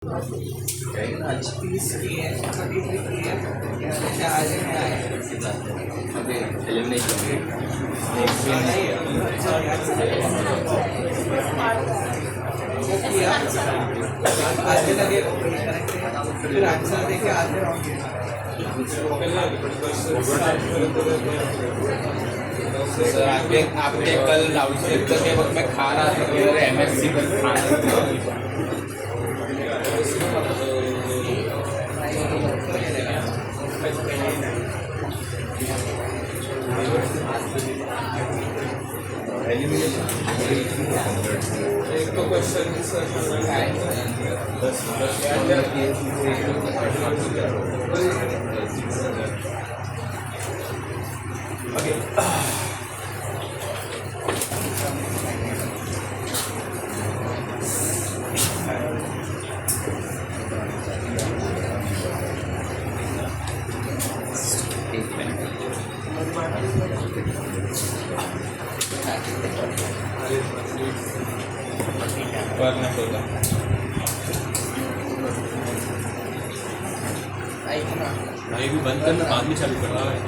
Sir आपके कल outset के वक्त में खा रहा था तो MSc पर खाना एक तो क्वेश्चन करना होगा। भाई भी बंद करना बाद में चालू करना है।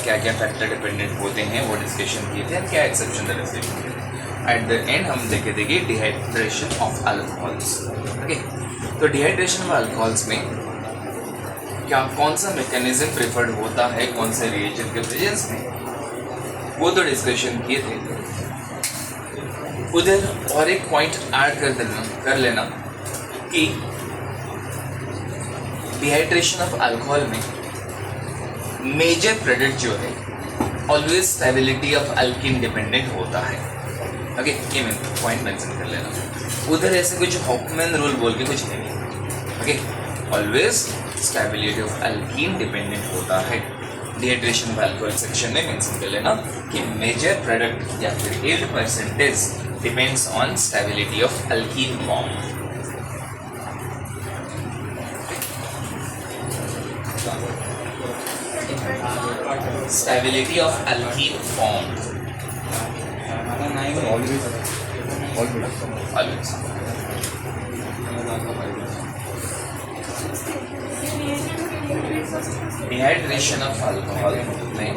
क्या क्या फैक्टर डिपेंडेंट होते हैं वो डिस्कशन किए थे, क्या एक्सेप्शन डिस्कशन किए थे। एट द एंड हम देखे थे कि डिहाइड्रेशन ऑफ अल्कोहल्स। ओके, तो डिहाइड्रेशन ऑफ अल्कोहल्स में क्या कौन सा मैकेनिज्म प्रेफर्ड होता है, कौन से रिएजेंट के प्रेजेंस में, वो तो डिस्कशन किए थे। उधर और एक पॉइंट ऐड कर लेना कि डिहाइड्रेशन ऑफ अल्कोहल में मेजर प्रोडक्ट जो है always stability of alkyne dependent होता है। ओके, ये मैं पॉइंट मेंशन कर लेना। उधर ऐसे कुछ हॉफमैन रूल बोल के कुछ नहीं है। Okay, always stability of alkyne dependent होता है। डिहाइड्रेशन ऑफ अल्कोहल सेक्शन में मेंशन कर लेना कि मेजर प्रोडक्ट या फिर 8% depends on stability of alkene form. Stability of alkene formed. Always. Dehydration of alcohol में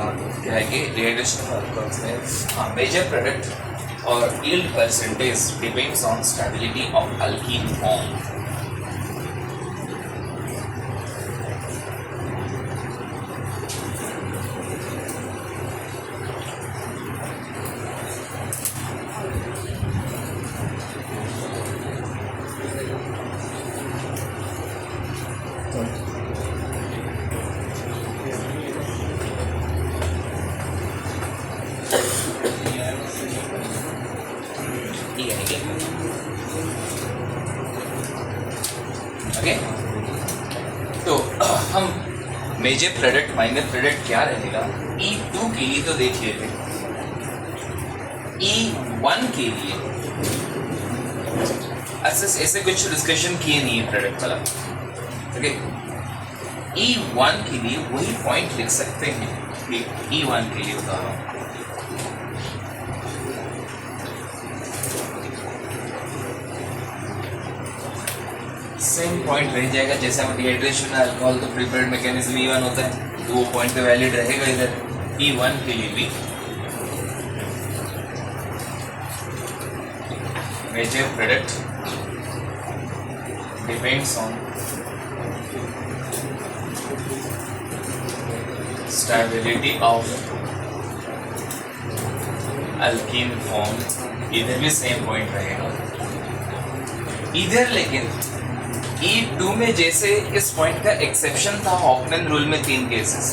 क्या है कि dehydration of alcohol में मेजर प्रोडक्ट और yield percentage depends on stability of alkene form. Okay, तो हम मेजर प्रोडक्ट माइनर प्रोडक्ट क्या रहेगा E2 के लिए तो देख लेते हैं। E1 के लिए ऐसे कुछ डिस्कशन किए नहीं है प्रोडक्ट वाला। ओके, E1 के लिए वही पॉइंट लिख सकते हैं कि E1 के लिए बता रहा हूँ। सेम पॉइंट रह जाएगा जैसे हम डिहाइड्रेशन अल्कोहल तो प्रिपेयर्ड मैकेनिज्म E1 होता है, तो वो पॉइंट तो वैलिड रहेगा इधर E1 के लिए भी। Major product depends on stability of alkene form, इधर भी सेम पॉइंट रहेगा इधर। लेकिन E2 में जैसे इस पॉइंट का एक्सेप्शन था हॉफमैन रूल में 3 केसेस,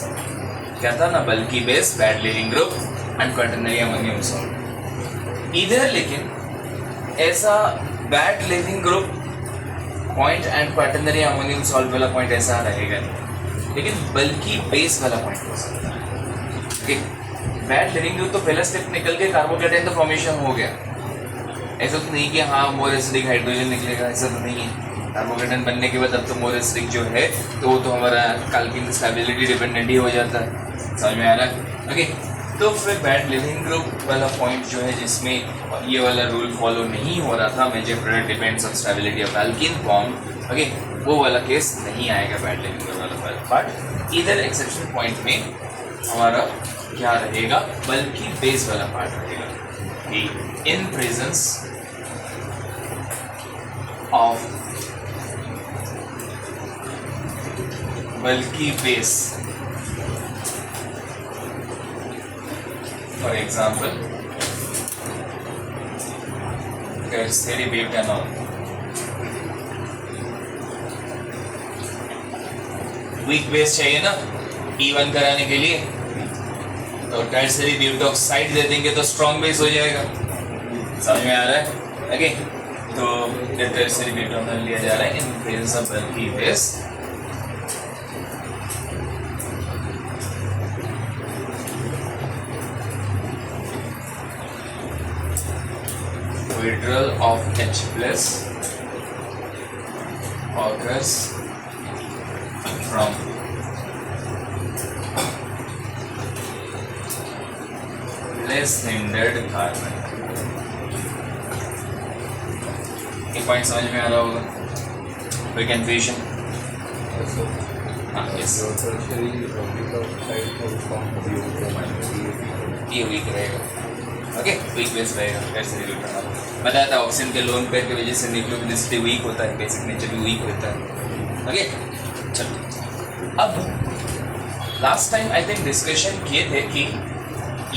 क्या था ना, बल्कि base, bad leaving group and quaternary ammonium salt. इधर लेकिन ऐसा bad leaving group point and quaternary ammonium salt वाला पॉइंट ऐसा रहेगा नहीं, लेकिन बल्कि बेस वाला पॉइंट हो सकता है। बैड लीविंग ग्रुप तो पहला स्टेप निकल के कार्बोकेटाइन तो फॉर्मेशन हो गया, ऐसा तो नहीं कि हाँ मोर एसिडिक हाइड्रोजन निकलेगा, ऐसा तो नहीं है। कार्बोकेटाइन बनने के बाद अब तो मोर एसिडिक जो है तो वो तो हमारा अल्कीन स्टेबिलिटी डिपेंडेंट ही हो जाता है, समझ में आ रहा है। ओके, तो फिर बैड लिविंग ग्रुप वाला पॉइंट जो है जिसमें ये वाला रूल फॉलो नहीं हो रहा था, major product depends on stability of alkene form, okay, वो वाला केस नहीं आएगा बैड लिविंग ग्रुप वाला। बट इधर एक्सेप्शन पॉइंट में हमारा क्या रहेगा, बल्कि बेस वाला पार्ट रहेगा कि इन प्रेजेंस ऑफ बल्कि base, for example tertiary butanol, weak base चाहिए ना E1 कराने के लिए, तो टर्शियरी ब्यूटॉक्साइड दे देंगे तो स्ट्रॉन्ग बेस हो जाएगा। समझ में आ रहा है? ओके, तो टर्शियरी ब्यूटेनॉल लिया जा रहा है इन प्रेजेंस ऑफ बल्कि base. Withdrawal of H plus occurs from less hindered carbon। ये पॉइंट समझ में आ रहा होगा? कोई कंफ्यूजन? हाँ, यस, ये वीक रहेगा, ओके, वीक बेस रहेगा। कैसे बताया था ऑक्सीजन के लोन पेयर की वजह से न्यूक्लियोफिलिसिटी वीक होता है, बेसिक नेचर भी वीक होता है। ओके, चलो अब last time I think discussion किए थे कि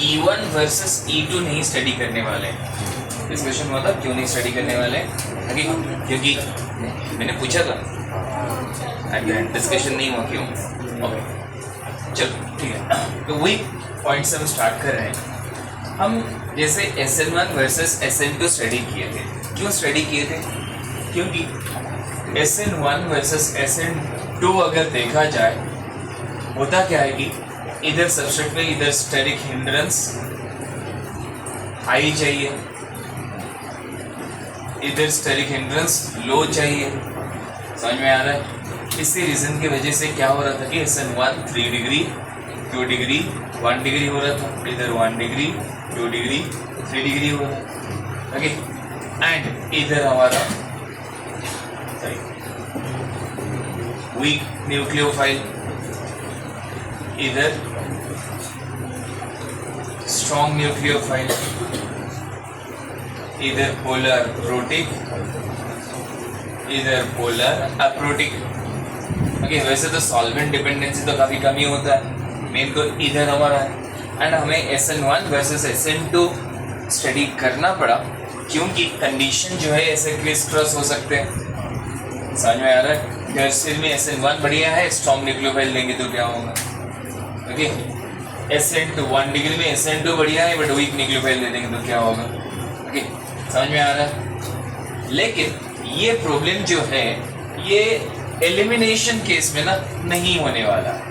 E1 वर्सेस E2 नहीं स्टडी करने वाले हैं। डिस्कशन हुआ था क्यों नहीं स्टडी करने वाले हैं? ओके, क्योंकि मैंने पूछा था, डिस्कशन नहीं हुआ क्यों। ओके, चलो ठीक है, तो वही पॉइंट से हम स्टार्ट कर रहे हैं। हम जैसे SN1 वर्सेस SN2 स्टडी किए थे। क्यों स्टडी किए थे? क्योंकि SN1 वर्सेस SN2 अगर देखा जाए, होता क्या है कि इधर सबस्ट्रेट में इधर स्टेरिक हिंड्रेंस हाई चाहिए, इधर स्टेरिक हिंड्रेंस लो चाहिए। समझ में आ रहा है? इसी रीजन की वजह से क्या हो रहा था कि SN1 3 डिग्री 2 डिग्री 1 डिग्री हो रहा था, इधर 1 डिग्री 2 डिग्री 3 डिग्री हो रहा है। ओके, एंड इधर हमारा वीक न्यूक्लियोफाइल, इधर स्ट्रॉन्ग न्यूक्लियोफाइल, इधर पोलर प्रोटिक, इधर पोलर अप्रोटिक। ओके, वैसे तो सॉल्वेंट डिपेंडेंसी तो काफी कम ही होता है, मेन तो इधर हमारा है। एंड हमें SN1 वर्सेस SN2 स्टडी करना पड़ा क्योंकि कंडीशन जो है ऐसे क्रिस क्रॉस हो सकते हैं। समझ में आ रहा है? टर्शियरी में SN1 बढ़िया है, स्ट्रॉन्ग न्यूक्लियोफाइल लेंगे तो क्या होगा? ओके, SN2 1 डिग्री में SN2 बढ़िया है बट वीक न्यूक्लियोफाइल ले देंगे तो क्या होगा? ओके, समझ में आ रहा है? लेकिन ये प्रॉब्लम जो है ये एलिमिनेशन केस में ना नहीं होने वाला है।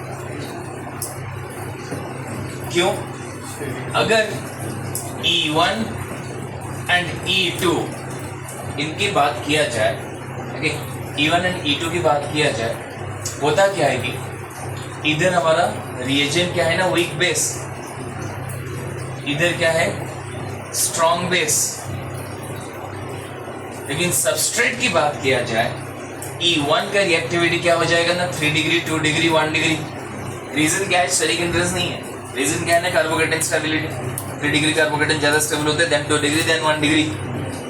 क्यों? अगर E1 एंड E2 इनकी बात किया जाए, ओके, E1 एंड E2 की बात किया जाए, होता क्या है कि इधर हमारा रिएजेंट क्या है ना, वीक बेस, इधर क्या है, स्ट्रॉन्ग बेस। लेकिन सबस्ट्रेट की बात किया जाए, E1 का रिएक्टिविटी क्या हो जाएगा ना, 3 डिग्री 2 डिग्री 1 डिग्री। रीजन क्या है? स्टेरिक हिंड्रेंस नहीं है। रीजन क्या है ना, कार्बोकेटन स्टेबिलिटी। 3 डिग्री कार्बोकेटन ज्यादा स्टेबल होते हैं देन 2 डिग्री देन 1 डिग्री।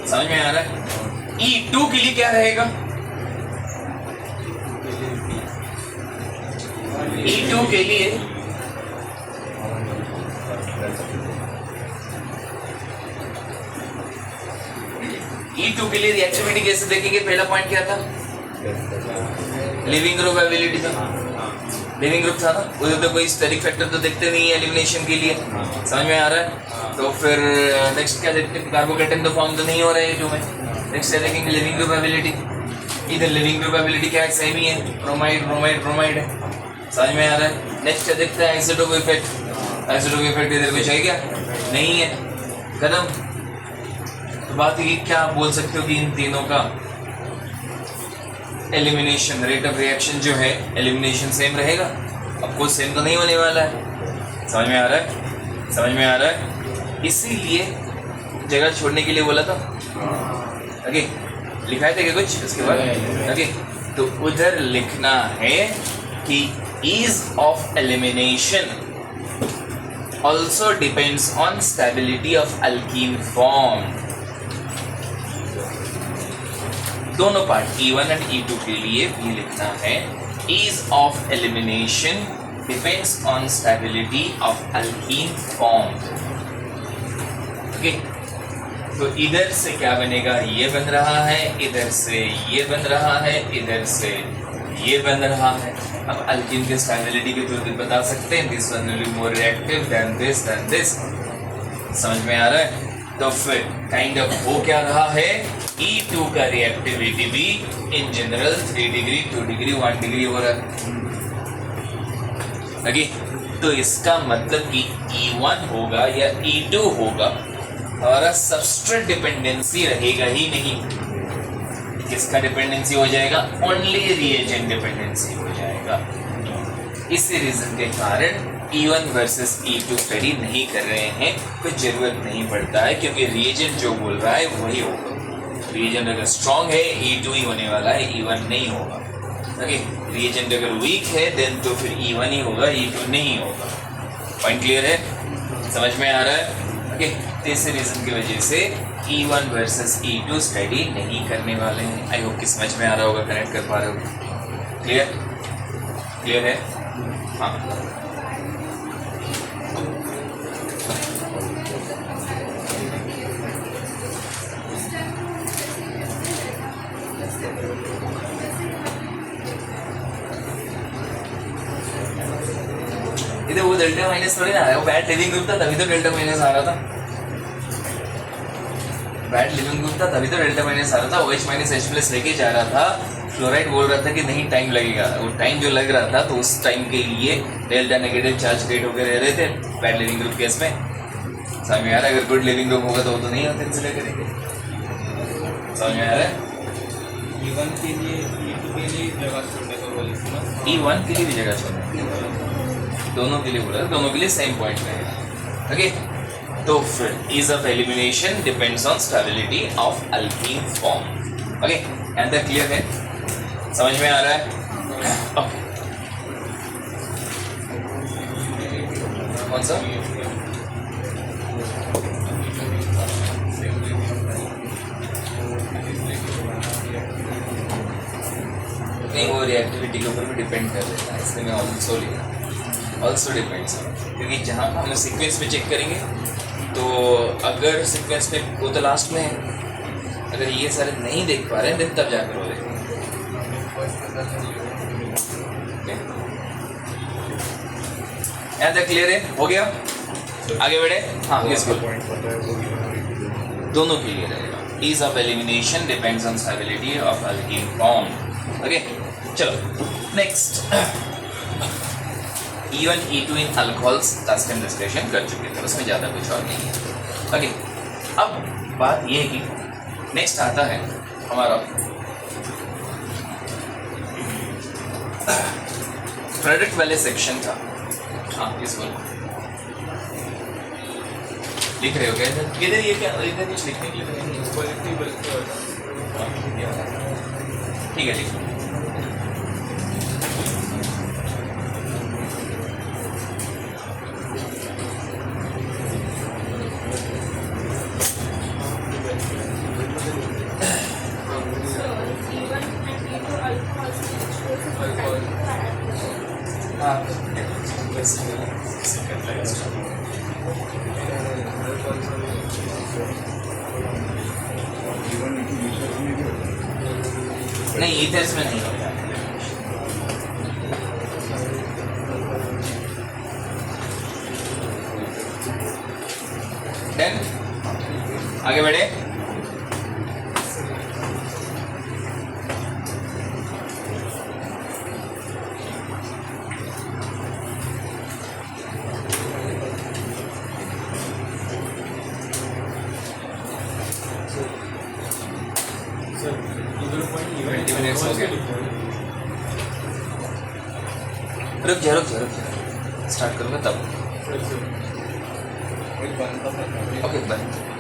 समझ में आ रहा है? E2 के लिए क्या रहेगा? E2 के लिए E2 के लिए रिएक्टिविटी कैसे देखेंगे? पहला पॉइंट क्या था? लिविंग ग्रुप एबिलिटी था, लिविंग ग्रुप था ना, उधर तो कोई स्टेरिक फैक्टर तो देखते नहीं है एलिमिनेशन के लिए। समझ में आ रहा है? तो फिर नेक्स्ट क्या देखते हैं? कार्बोकेटन तो फॉर्म तो नहीं हो रहा है E2 में। नेक्स्ट क्या देखेंगे? Leaving group ability. इधर लिविंग ग्रुप एबिलिटी क्या है? सेम ही है, ब्रोमाइड ब्रोमाइड ब्रोमाइड है। समझ में आ रहा है? नेक्स्ट क्या देखता है? Isotope effect. आइसोटोप इफेक्ट इधर कुछ है क्या? नहीं है, खत्म। तो बात ये क्या बोल सकते हो कि इन तीनों का एलिमिनेशन रेट ऑफ रिएक्शन जो है, एलिमिनेशन सेम रहेगा? अब कुछ सेम तो नहीं होने वाला है। समझ में आ रहा है? समझ में आ रहा है? इसीलिए जगह छोड़ने के लिए बोला था। ओके, लिखा थे क्या कुछ उसके बाद? ओके, तो उधर लिखना है कि ease of elimination also depends on stability of alkene form। दोनों पार्ट E1 और E2 के लिए भी लिखना है ease of elimination depends on stability of alkene form। Okay, तो इधर से क्या बनेगा? ये बन रहा है, इधर से ये बन रहा है, इधर से ये बन रहा है। अब अल्कीन की स्टेबिलिटी के थ्रू बता सकते हैं this one will be more reactive than this than this. समझ में आ रहा है? तो फिर काइंड ऑफ हो क्या रहा है? E2 का रिएक्टिविटी भी in general 3 degree 2 degree 1 degree हो रहा है। ओके, तो इसका मतलब कि E1 होगा या E2 होगा और सबस्ट्रेट डिपेंडेंसी रहेगा ही नहीं। किसका डिपेंडेंसी हो जाएगा? ओनली रिएजेंट डिपेंडेंसी हो जाएगा। इसी रीजन के कारण E1 वर्सेस E2 स्टडी नहीं कर रहे हैं, कोई जरूरत नहीं पड़ता है, क्योंकि रिएजेंट जो बोल रहा है वही होगा। रिएजेंट अगर स्ट्रॉन्ग है E2 ही होने वाला है, E1 नहीं होगा। ओके, रिएजेंट अगर वीक है देन तो फिर E1 ही होगा, E2 नहीं होगा। पॉइंट क्लियर है? समझ में आ रहा है? ओके, तीसरे रीजन की वजह से E1 वर्सेस E2 स्टडी नहीं करने वाले हैं। आई होप कि समझ में आ रहा होगा, कनेक्ट कर पा रहे हो। क्लियर? क्लियर है? हाँ, इधर वो डेल्टा माइनस थोड़ी ना आ रहा है, वो बैड लिविंग ग्रुप था तभी तो डेल्टा माइनस आ रहा था। बैड लिविंग ग्रुप था तभी तो डेल्टा माइनस आ रहा था। OH माइनस H प्लस लेके जा रहा था, फ्लोराइड बोल रहा था कि नहीं टाइम लगेगा। वो टाइम जो लग रहा था तो उस टाइम के लिए डेल्टा नेगेटिव चार्ज क्रिएट होकर रह रहे थे बैड लिविंग ग्रुप केस में। समझ में आ रहा है? अगर गुड लिविंग ग्रुप होगा तो वो तो नहीं होते इसलिए करेंगे। समझ में आ रहा है? E1 के लिए E2 के लिए जगह छोड़ने को बोली थी ना। E1 के लिए भी जगह छोड़ना, दोनों के लिए बोला, दोनों के लिए सेम पॉइंट रहेगा। ओके, तो फिर ease of elimination depends on stability of alkene form। Okay, and that clear है? समझ में आ रहा है? ओके, कौन सा? नहीं, वो रिएक्टिविटी के ऊपर भी डिपेंड कर देता है, इसलिए मैं ऑल्सो लिखा, ऑल्सो डिपेंड्स, क्योंकि जहाँ हम सीक्वेंस में चेक करेंगे तो अगर सीक्वेंस में वो तो लास्ट में है, अगर ये सारे नहीं देख पा रहे हैं देन तब जाकर वो देखेंगे। यहाँ तक क्लियर है? हो गया? आगे बढ़े? हाँ, दोनों के लिए रहेगा। Ease of elimination depends on stability of alkene form। Okay, चलो नेक्स्ट। E1 E2 इन अल्कोहल्स लास्ट टाइम डिस्कशन कर चुके थे, उसमें ज़्यादा कुछ और नहीं है। ओके, अब बात ये है कि नेक्स्ट आता है हमारा प्रोडक्ट वाले सेक्शन का। हाँ, इसको लिख रहे हो क्या इधर? इधर ये क्या, इधर कुछ लिखने के लिए तो नहीं है। ठीक है, ठीक है। नहीं, ईथर्स में नहीं होता। डन, आगे बढ़े। रुक जा, स्टार्ट करूँगा तब। एक बंद का पता है। ओके बंद